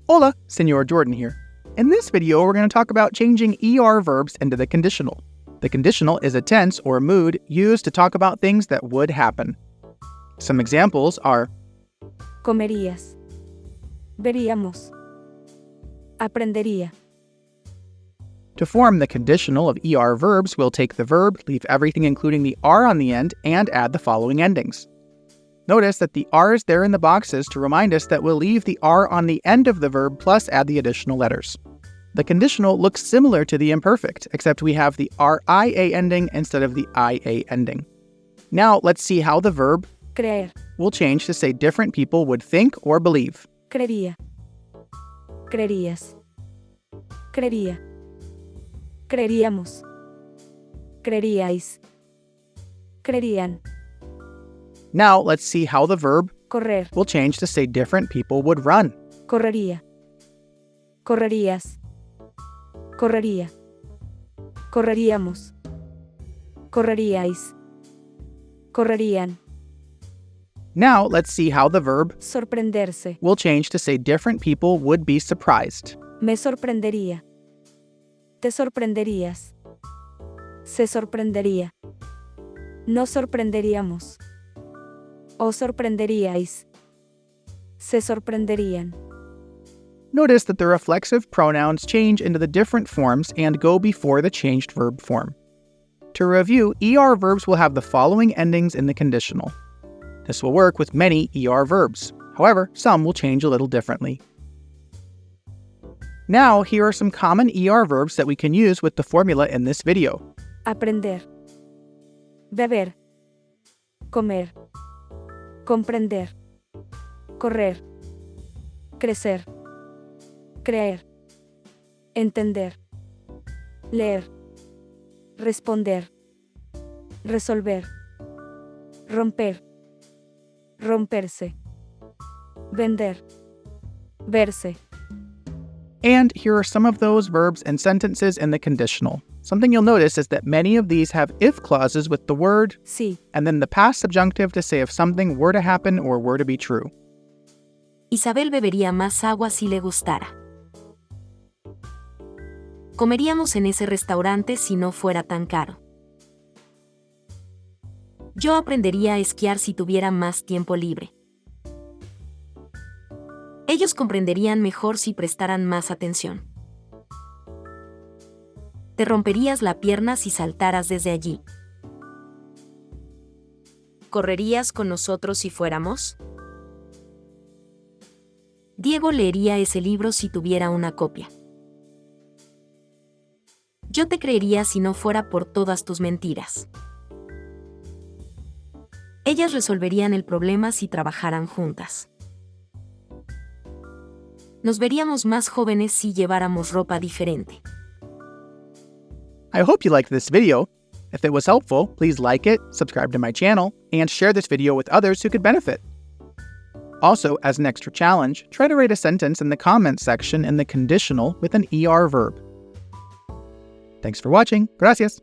Hola, Senor Jordan here. In this video, we're going to talk about changing ER verbs into the conditional. The conditional is a tense or mood used to talk about things that would happen. Some examples are Comerías. Veríamos. Aprendería. to form the conditional of ER verbs, we'll take the verb, leave everything including the R on the end, and add the following endings. Notice that the R is there in the boxes to remind us that we'll leave the R on the end of the verb plus add the additional letters. The conditional looks similar to the imperfect, except we have the RIA ending instead of the IA ending. Now let's see how the verb Creer. will change to say different people would think or believe. Creería. Creerías. Creería. Creeríamos. Creeríais. Creerían. Now let's see how the verb Correr. will change to say different people would run. Correría. Correrías. Correría. Correríamos. Correríais. Correrían. Now let's see how the verb Sorprenderse. will change to say different people would be surprised. Me sorprendería. Te sorprenderías. Se sorprendería. Nos sorprenderíamos. Os sorprenderíais. Se sorprenderían. Notice that the reflexive pronouns change into the different forms and go before the changed verb form. To review, ER verbs will have the following endings in the conditional. This will work with many ER verbs. However, some will change a little differently. Now, here are some common ER verbs that we can use with the formula in this video. Aprender. Beber. Comer. Comprender. Correr. Crecer. Creer. Entender. Leer. Responder. Resolver. Romper. Romperse. Vender. Verse. And here are some of those verbs and sentences in the conditional. Something you'll notice is that many of these have if clauses with the word Sí. and then the past subjunctive to say if something were to happen or were to be true. Isabel bebería más agua si le gustara. Comeríamos en ese restaurante si no fuera tan caro. Yo aprendería a esquiar si tuviera más tiempo libre. Ellos comprenderían mejor si prestaran más atención. Te romperías la pierna si saltaras desde allí. ¿Correrías con nosotros si fuéramos? Diego leería ese libro si tuviera una copia. Yo te creería si no fuera por todas tus mentiras. Ellas resolverían el problema si trabajaran juntas. Nos veríamos más jóvenes si lleváramos ropa diferente. I hope you liked this video. If it was helpful, please like it, subscribe to my channel, and share this video with others who could benefit. Also, as an extra challenge, try to write a sentence in the comments section in the conditional with an ER verb. Thanks for watching. Gracias.